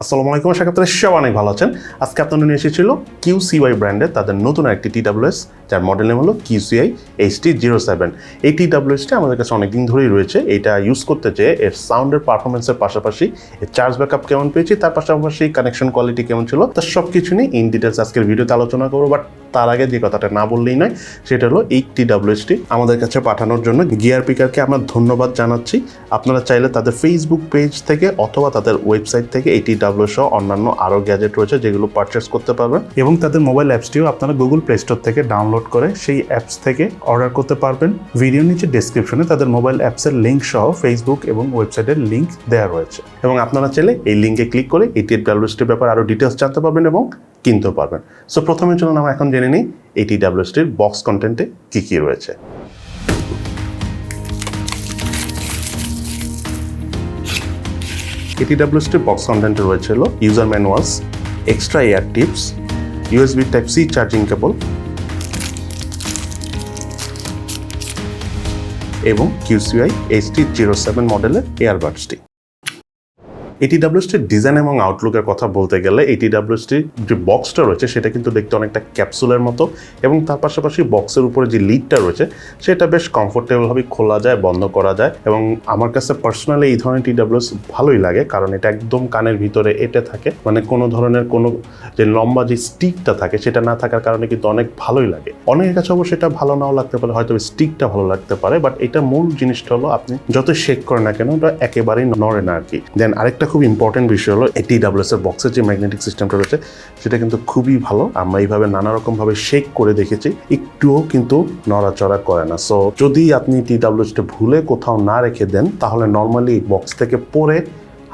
আসসালামু আলাইকুম, আশা করি আপনারা সবাই অনেক ভালো আছেন। আজকে আপনাদের নিয়ে এসেছিল QCY ব্র্যান্ডের তাদের নতুন একটি TWS, যার মডেল নেম হলো QCY HT07। এই TWSটি আমাদের কাছে অনেকদিন ধরেই রয়েছে। এটা ইউজ করতে যেয়ে এর সাউন্ডের পারফরমেন্সের পাশাপাশি এর চার্জ ব্যাকআপ কেমন পেয়েছি, তার পাশাপাশি কানেকশন কোয়ালিটি কেমন ছিল, তার সব কিছু নিয়ে ইন ডিটেলস আজকের ভিডিওতে আলোচনা করবো। বাট তার আগে যে কথাটা না বললেই নয়, সেটা হলো এই TWSটি আমাদের কাছে পাঠানোর জন্য গিয়ার পিকারকে আমরা ধন্যবাদ জানাচ্ছি। আপনারা চাইলে তাদের ফেসবুক পেজ থেকে অথবা তাদের ওয়েবসাইট থেকে এই TWS সহ অন্যান্য আরও গ্যাজেট রয়েছে যেগুলো পারচেস করতে পারবেন, এবং তাদের মোবাইল অ্যাপসটিও আপনারা গুগল প্লে স্টোর থেকে ডাউনলোড করে সেই অ্যাপস থেকে অর্ডার করতে পারবেন। ভিডিওর নিচে ডেসক্রিপশনে তাদের মোবাইল অ্যাপসের লিঙ্ক সহ ফেসবুক এবং ওয়েবসাইটের লিঙ্ক দেওয়া রয়েছে, এবং আপনারা চাইলে এই লিঙ্কে ক্লিক করে এই TWSটির ব্যাপারে আরও ডিটেলস জানতে পারবেন এবং কিনতেও পারবেন। সো প্রথমে চলুন আমরা এখন জেনে নিই এই TWSটির বক্স কন্টেন্টে কী কী রয়েছে। এই TWSটির বক্স কন্টেন্টে রয়েছে হলো user manuals, extra air tips, USB Type-C charging cable এবং QCY HT07 মডেলের এয়ারবাডসটি। এই TWSটির ডিজাইন এবং আউটলুকের কথা বলতে গেলে এই TWSটির যে বক্সটা রয়েছে সেটা কিন্তু দেখতে অনেকটা ক্যাপসুলের মতো, এবং তার পাশাপাশি বক্সের উপরে যে লিডটা রয়েছে সেটা বেশ কমফোর্টেবলভাবে খোলা যায়, বন্ধ করা যায়। এবং আমার কাছে পার্সোনালি এই ধরনের TWS ভালোই লাগে, কারণ এটা একদম কানের ভিতরে এঁটে থাকে, মানে কোনো ধরনের কোনো যে লম্বা যে স্টিকটা থাকে সেটা না থাকার কারণে কিন্তু অনেক ভালোই লাগে। অনেকের কাছে অবশ্যই এটা ভালো নাও লাগতে পারে, হয়তো স্টিকটা ভালো লাগতে পারে, বাট এটা মূল জিনিসটা হলো আপনি যত শেক করেন না কেন ওটা একেবারেই নড়ে না আর কি। দেন আরেকটা খুব ইম্পর্টেন্ট বিষয় হলো এই TWS এর বক্সের যে ম্যাগনেটিক সিস্টেমটা রয়েছে সেটা কিন্তু খুবই ভালো। আমরা এইভাবে নানা রকমভাবে শেক করে দেখেছি, একটুও কিন্তু নড়াচড়া করে না। সো যদি আপনি TWSটা ভুলে কোথাও না রেখে দেন তাহলে নর্মালি বক্স থেকে পড়ে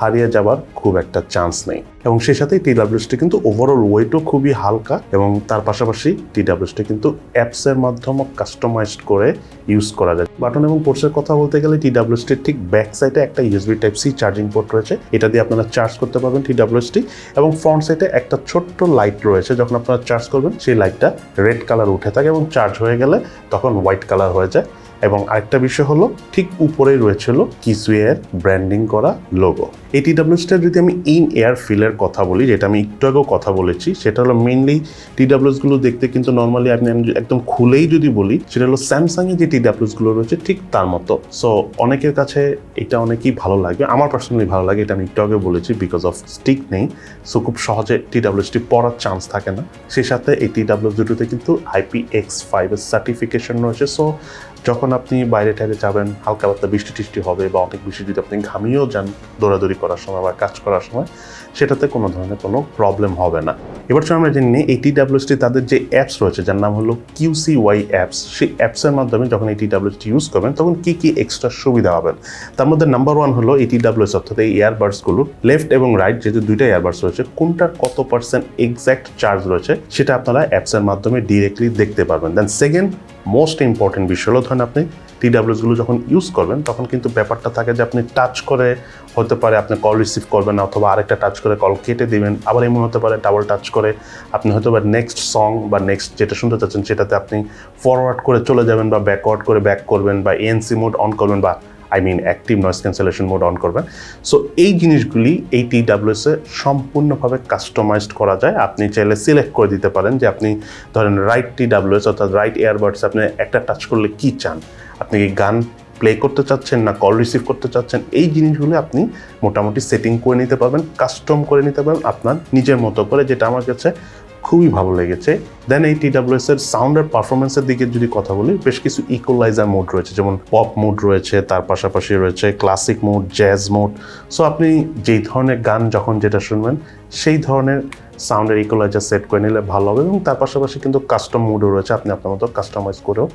হারিয়ে যাবার খুব একটা চান্স নেই। এবং সেই সাথে TWSটি কিন্তু ওভারঅল ওয়েটও খুবই হালকা, এবং তার পাশাপাশি TWSটি কিন্তু অ্যাপসের মাধ্যমে কাস্টমাইজড করে ইউজ করা যায়। বাটন এবং পোর্টসের কথা বলতে গেলে TWSটির ঠিক ব্যাক সাইডে একটা USB Type-C চার্জিং পোর্ট রয়েছে, এটা দিয়ে আপনারা চার্জ করতে পারবেন TWSটি। এবং ফ্রন্ট সাইডে একটা ছোট্ট লাইট রয়েছে, যখন আপনারা চার্জ করবেন সেই লাইটটা রেড কালার উঠে থাকে এবং চার্জ হয়ে গেলে তখন হোয়াইট কালার হয়ে যায়। এবং আরেকটা বিষয় হলো ঠিক উপরেই রয়েছিল QCY এর ব্র্যান্ডিং করা লোগো। এই TWSটার যদি আমি ইন এয়ার ফিলের কথা বলি, যেটা আমি একটু আগেও কথা বলেছি, সেটা হলো মেইনলি TWSগুলো দেখতে কিন্তু নর্মালি আপনি একদম খুলেই যদি বলি সেটা হলো স্যামসাংয়ের যে TWSগুলো রয়েছে ঠিক তার মতো। সো অনেকের কাছে এটা অনেকেই ভালো লাগে, আমার পার্সোনালি ভালো লাগে, এটা আমি একটু আগে বলেছি, বিকজ অফ স্টিক নেই। সো খুব সহজে TWSটি পড়ার চান্স থাকে না। সেই সাথে এই TWS দুটোতে কিন্তু IPX5 এর সার্টিফিকেশন রয়েছে। সো যখন আপনি বাইরে টাইরে যাবেন, হালকা পাতলা বৃষ্টি টিষ্টি হবে বা অনেক বেশি যদি আপনি ঘামিয়েও যান দৌড়াদৌড়ি করার সময় বা কাজ করার সময়, সেটাতে কোনো ধরনের কোনো প্রবলেম হবে না। এবার আমরা জেনে নিই এই TWSটি তাদের যে অ্যাপস রয়েছে যার নাম হলো QCY অ্যাপস, সেই অ্যাপসের মাধ্যমে যখন এই TWSটি ইউজ করবেন তখন কী কী এক্সট্রা সুবিধা হবেন। তার মধ্যে নাম্বার 1 হলো এই TWS অর্থাৎ এই ইয়ারবাডসগুলো লেফট এবং রাইট যেহেতু দুইটা ইয়ারবাডস রয়েছে, কোনটার কত % এক্স্যাক্ট চার্জ রয়েছে সেটা আপনারা অ্যাপসের মাধ্যমে ডিরেক্টলি দেখতে পারবেন। দেন সেকেন্ড মোস্ট ইম্পর্টেন্ট বিষয় হলো, ধরেন আপনি TWSগুলো যখন ইউজ করবেন তখন কিন্তু ব্যাপারটা থাকে যে আপনি টাচ করে হতে পারে আপনি কল রিসিভ করবেন না, অথবা আরেকটা টাচ করে কল কেটে দিবেন, আবার এমন হতে পারে ডাবল টাচ করে আপনি হয়তো বা নেক্সট সং বা নেক্সট যেটা শুনতে চাচ্ছেন সেটাতে আপনি ফরওয়ার্ড করে চলে যাবেন বা ব্যাকওয়ার্ড করে ব্যাক করবেন বা ANC মোড অন করবেন বা active noise cancellation mode on করবেন। সো এই জিনিসগুলি এই TWS-এ সম্পূর্ণভাবে কাস্টমাইজড করা যায়। আপনি চাইলে সিলেক্ট করে দিতে পারেন যে আপনি ধরেন রাইট TWS অর্থাৎ রাইট এয়ারবাডস আপনি একটা টাচ করলে কি চান, আপনি কি গান প্লে করতে চাচ্ছেন না কল রিসিভ করতে চাচ্ছেন, এই জিনিসগুলো আপনি মোটামুটি সেটিং করে নিতে পারবেন, কাস্টম করে নিতে পারবেন আপনার নিজের মতো করে, যেটা আমার কাছে খুবই ভালো লেগেছে। দেন এই TWS এর সাউন্ডের পারফরমেন্সের দিকে যদি কথা বলি, বেশ কিছু ইকুয়ালাইজার মোড রয়েছে, যেমন পপ মোড রয়েছে, তার পাশাপাশি রয়েছে classic mode, jazz mode. So আপনি যেই ধরনের গান যখন যেটা শুনবেন সেই ধরনের সাউন্ডের ইকুয়ালাইজার সেট করে নিলে ভালো হবে। এবং তার পাশাপাশি কিন্তু কাস্টম মোডও রয়েছে, আপনি আপনার মতো কাস্টমাইজ করেও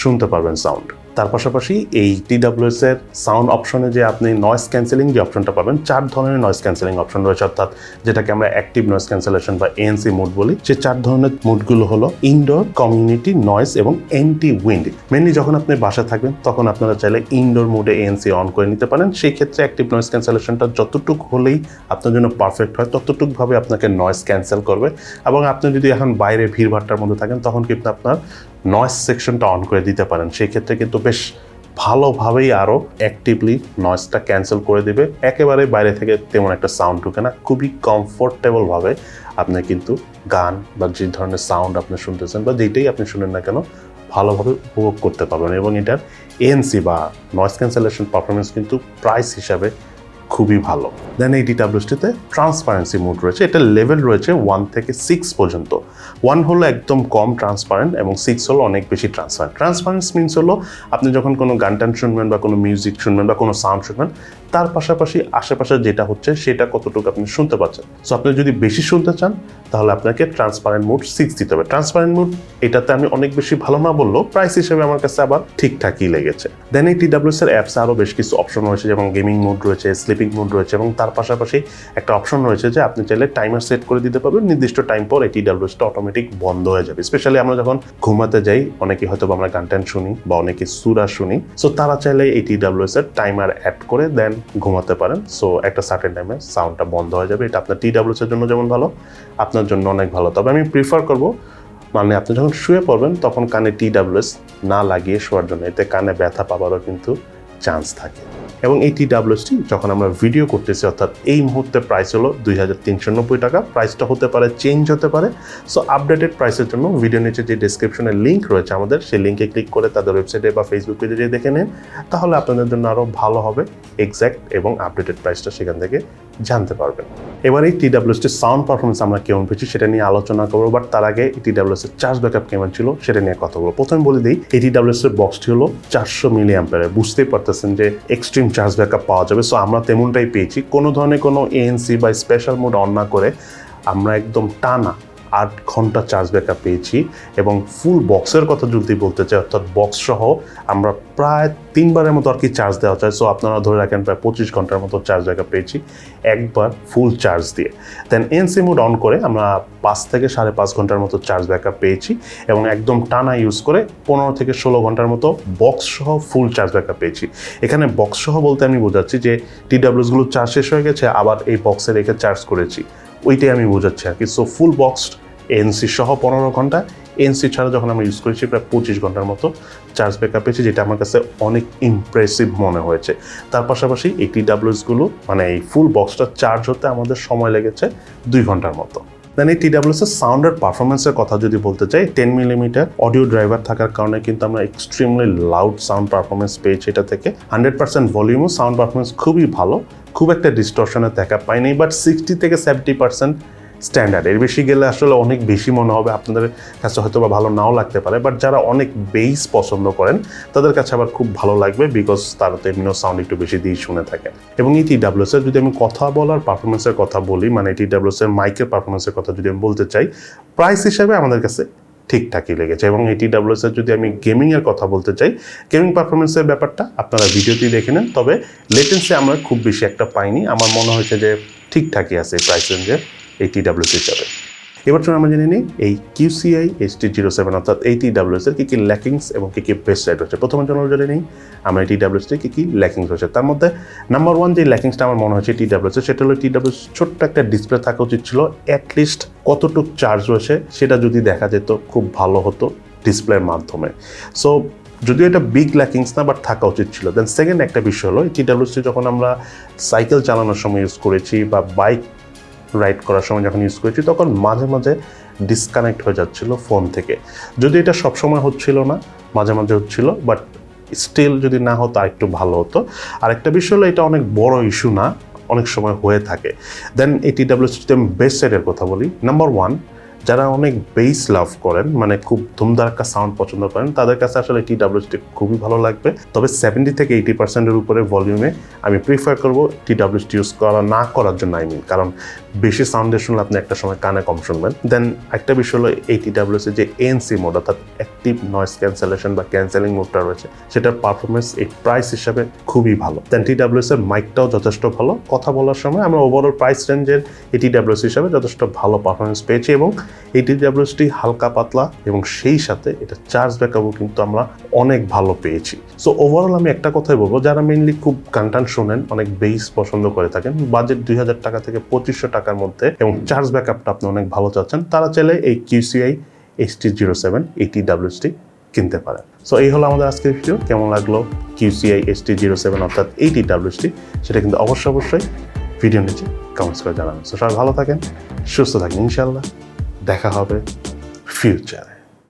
শুনতে পারবেন সাউন্ড। তার পাশাপাশি এই TWS এর সাউন্ড অপশনে যে আপনি নয়েজ ক্যান্সেলিং যে অপশনটা পাবেন, 4 ধরনের নয়েজ ক্যান্সেলিং অপশন রয়েছে, অর্থাৎ যেটাকে আমরা অ্যাক্টিভ নয়েজ ক্যান্সেলেশন বা ANC মোড বলি। সেই 4 ধরনের মোডগুলো হলো ইনডোর, কমিউনিটি, নয়েজ এবং অ্যান্টি উইন্ড। মেনলি যখন আপনি বাসায় থাকবেন তখন আপনারা চাইলে ইনডোর মোডে ANC অন করে নিতে পারেন। সেই ক্ষেত্রে অ্যাক্টিভ নয়েজ ক্যান্সেলেশনটা যতটুকু হলেই আপনার জন্য পারফেক্ট হয়, ততটুকুভাবে আপনাকে নয়েজ ক্যান্সেল করবে। এবং আপনি যদি এখন বাইরে ভিড়ভাট্টার মধ্যে থাকেন তখন কিন্তু আপনার নয়েজ সেকশনটা অন করে দিতে পারেন, সেই ক্ষেত্রে কিন্তু বেশ ভালোভাবেই আরও অ্যাক্টিভলি নয়েজটা ক্যান্সেল করে দিবে। একেবারে বাইরে থেকে তেমন একটা সাউন্ড ঢুকে না, খুবই কমফোর্টেবলভাবে আপনি কিন্তু গান বা যে ধরনের সাউন্ড আপনি শুনতেছেন বা যেটাই আপনি শুনেন না কেন ভালোভাবে উপভোগ করতে পারবেন। এবং এটার এএনসি বা নয়েজ ক্যান্সেলেশন পারফরমেন্স কিন্তু প্রাইস হিসাবে খুবই ভালো। দেন এই DWSটিতে ট্রান্সপারেন্সি মোড রয়েছে, এটা লেভেল রয়েছে 1 থেকে 6 পর্যন্ত। 1 হলো একদম কম ট্রান্সপারেন্ট এবং 6 হলো অনেক বেশি ট্রান্সপারেন্ট। ট্রান্সপারেন্স মিনস হলো আপনি যখন কোনো গান টান শুনবেন বা কোনো মিউজিক শুনবেন বা কোনো সাউন্ড শুনবেন, তার পাশাপাশি আশেপাশে যেটা হচ্ছে সেটা কতটুকু আপনি শুনতে পাচ্ছেন। সো আপনি যদি বেশি শুনতে চান তাহলে আপনাকে ট্রান্সপারেন্ট মোড 6 দিতে হবে। ট্রান্সপারেন্ট মোড এটাতে আমি অনেক বেশি ভালো না বললেও প্রাইস হিসেবে আমার কাছে আবার ঠিকঠাকই লেগেছে। দেন এই TWS এর অ্যাপসে আরও বেশ কিছু অপশন রয়েছে, যেমন গেমিং মোড রয়েছে, স্লিপিং মোড রয়েছে এবং তার পাশাপাশি একটা অপশন রয়েছে যে আপনি চাইলে টাইমার সেট করে দিতে পারবেন, নির্দিষ্ট টাইম পর এই TWSটা অটোমেটিক বন্ধ হয়ে যাবে। স্পেশালি আমরা যখন ঘুমাতে যাই অনেকে হয়তো আমরা গান টান শুনি বা অনেকে সুরা শুনি, সো তারা চাইলে এই TWS এর টাইমার অ্যাড করে দেন ঘুমাতে পারেন। সো একটা সার্টেন টাইমে সাউন্ডটা বন্ধ হয়ে যাবে। এটা আপনার TWS এর জন্য যেমন ভালো, আপনার জন্য অনেক ভালো। তবে আমি প্রিফার করব মানে আপনি যখন শুয়ে পড়বেন তখন কানে TWS না লাগিয়ে শোয়ার জন্য, এতে কানে ব্যথা পাওয়ারও কিন্তু চান্স থাকে। এবং এই TWSটি যখন আমরা ভিডিও করতেছি, অর্থাৎ এই মুহূর্তে প্রাইস হলো 2390 টাকা। প্রাইসটা হতে পারে, চেঞ্জ হতে পারে। সো আপডেটেড প্রাইসের জন্য ভিডিও নিচে যে ডেসক্রিপশনে লিঙ্ক রয়েছে আমাদের, সেই লিঙ্কে ক্লিক করে তাদের ওয়েবসাইটে বা ফেসবুক পেজে যেয়ে দেখে নেন, তাহলে আপনাদের জন্য আরও ভালো হবে। এক্স্যাক্ট এবং আপডেটেড প্রাইসটা সেখান থেকে জানতে পারবেন। এবার এই TWSটির সাউন্ড পারফরমেন্স আমরা কেমন পেয়েছি সেটা নিয়ে আলোচনা করবো, বাট তার আগে এই TWS এর চার্জ ব্যাকআপ কেমন ছিল সেটা নিয়ে কথা বলবো। প্রথমে বলে দিই, এই TWS এর বক্সটি হলো 400 মিলি অ্যাম্পিয়ারের। বুঝতেই পারতেছেন যে এক্সট্রিম চার্জ ব্যাকআপ পাওয়া যাবে। সো আমরা তেমনটাই পেয়েছি, কোনো ধরনের কোনো এএনসি বা স্পেশাল মোড অন না করে আমরা একদম টানা 8 ঘন্টা চার্জ ব্যাকআপ পেয়েছি। এবং ফুল বক্সের কথা যদি বলতে চাই, অর্থাৎ বক্স সহ আমরা প্রায় 3 বারের মতো আর কি চার্জ দেওয়া যায়। সো আপনারা ধরে রাখেন প্রায় 25 ঘন্টার মতো চার্জ ব্যাকআপ পেয়েছি একবার ফুল চার্জ দিয়ে। দেন এএনসি মোড অন করে আমরা 5 থেকে 5.5 ঘন্টার মতো চার্জ ব্যাকআপ পেয়েছি এবং একদম টানা ইউজ করে 15 থেকে 16 ঘন্টার মতো বক্স সহ ফুল চার্জ ব্যাকআপ পেয়েছি। এখানে বক্স সহ বলতে আমি বোঝাচ্ছি যে TWSগুলো চার্জ শেষ হয়ে গেছে, আবার এই বক্সে রেখে চার্জ করেছি, ওইটাই আমি বোঝাচ্ছি আর কি। সো ফুল বক্সড এএনসি সহ 15 ঘন্টা, এএনসি ছাড়া যখন আমরা ইউজ করেছি প্রায় 25 ঘন্টার মতো চার্জ ব্যাকআপ পেয়েছি, যেটা আমার কাছে অনেক ইমপ্রেসিভ মনে হয়েছে। তার পাশাপাশি এই TWSগুলো মানে এই ফুল বক্সটা চার্জ হতে আমাদের সময় লেগেছে 2 ঘন্টার মতো। দেন এই TWS এর সাউন্ডের পারফরমেন্সের কথা যদি বলতে চাই, 10 মিলিমিটার অডিও ড্রাইভার থাকার কারণে কিন্তু আমরা এক্সট্রিমলি লাউড সাউন্ড পারফরমেন্স পেয়েছি এটা থেকে। 100% ভলিউমও সাউন্ড পারফরমেন্স খুবই ভালো, খুব একটা ডিস্টরশনের দেখা পাইনি, বাট 60 থেকে 70% স্ট্যান্ডার্ড। এর বেশি গেলে আসলে অনেক বেশি মনে হবে, আপনাদের কাছে হয়তো বা ভালো নাও লাগতে পারে, বাট যারা অনেক বেস পছন্দ করেন তাদের কাছে আবার খুব ভালো লাগবে, বিকজ তারা তো এমনিও সাউন্ড একটু বেশি দিয়ে শুনে থাকে। এবং এই TWS এর যদি আমি কথা বলার পারফরমেন্সের কথা বলি, মানে TWS এর মাইকের পারফরমেন্সের কথা যদি আমি বলতে চাই, প্রাইস হিসাবে আমাদের কাছে ঠিকঠাকই লেগেছে। এবং এই TWS এর যদি আমি গেমিংয়ের কথা বলতে চাই, গেমিং পারফরমেন্সের ব্যাপারটা আপনারা ভিডিওতেই দেখে নেন, তবে লেটেন্সি আমরা খুব বেশি একটা পাইনি। আমার মনে হয়েছে যে ঠিকঠাকই আছে এই প্রাইস রেঞ্জে এই TWS হিসাবে। এবার চলুন আমরা জেনে নিই এই QCY HT07 অর্থাৎ এই TWS এর কী ল্যাকিংস এবং কী বেস্ট সাইড রয়েছে। প্রথমে জেনে নিই আমরা এই TWS এর কী ল্যাকিংস রয়েছে। তার মধ্যে নাম্বার 1 যে ল্যাকিংসটা আমার মনে হয়েছে TWS এর, সেটা হলো TWS ছোট্ট একটা ডিসপ্লে থাকা উচিত ছিল। অ্যাটলিস্ট কতটুকু চার্জ রয়েছে সেটা যদি দেখা যেত খুব ভালো হতো ডিসপ্লের মাধ্যমে। সো যদিও এটা বিগ ল্যাকিংস না, বাট থাকা উচিত ছিল। দেন সেকেন্ড একটা বিষয় হলো এই TWSটি যখন আমরা সাইকেল চালানোর সময় ইউজ করেছি বা বাইক রাইড করার সময় যখন ইউজ করেছি, তখন মাঝে মাঝে ডিসকানেক্ট হয়ে যাচ্ছিল ফোন থেকে। যদি এটা সবসময় হচ্ছিল না, মাঝে মাঝে হচ্ছিল, বাট স্টিল যদি না হতো আরেকটু ভালো হতো। আরেকটা বিষয় হলো এটা অনেক বড় ইস্যু না, অনেক সময় হয়ে থাকে। দেন এই TWSটিতে আমি বেস সাইডের কথা বলি। নাম্বার 1, যারা অনেক বেস লাভ করেন, মানে খুব ধুমধারাক্কা সাউন্ড পছন্দ করেন, তাদের কাছে আসলে TWSটি খুবই ভালো লাগবে। তবে 70 থেকে 80%-এর উপরে ভলিউমে আমি প্রিফার করবো TWSটি ইউজ না করার জন্য। কারণ বেশি সাউন্ডে শুনলে আপনি একটা সময় কানে কম শুনবেন। দেন একটা বিষয় হলো এই TWSের যে ANC মোড অর্থাৎ অ্যাক্টিভ নয়েজ ক্যান্সেলেশন বা ক্যান্সেলিং মোডটা রয়েছে, সেটার পারফরমেন্স এই প্রাইস হিসাবে খুবই ভালো। দেন TWSের মাইকটাও যথেষ্ট ভালো, কথা বলার সময় আমরা ওভারঅল প্রাইস রেঞ্জের এই TWS হিসাবে যথেষ্ট ভালো পারফরমেন্স পেয়েছি। এবং এই TWSটি হালকা পাতলা এবং সেই সাথে এটা চার্জ ব্যাকআপও কিন্তু আমরা অনেক ভালো পেয়েছি। সো ওভারঅল আমি একটা কথাই বলবো, যারা মেইনলি খুব গান টান শোনেন, অনেক বেস পছন্দ করে থাকেন, বাজেট 2000 টাকা থেকে 2500 টাকার মধ্যে এবং চার্জ ব্যাকআপটা আপনি অনেক ভালো চাচ্ছেন, তারা চাইলে এই QCY HT07 এই TWSটি কিনতে পারেন। সো এই হলো আমাদের আজকের ভিডিও। কেমন লাগলো QCY HT07 অর্থাৎ এই TWSটি, সেটা কিন্তু অবশ্যই ভিডিও নিচে কমেন্টস করে জানাবেন। সো সবাই ভালো থাকেন, সুস্থ থাকেন, ইনশাআল্লাহ দেখা হবে ফিউচারে।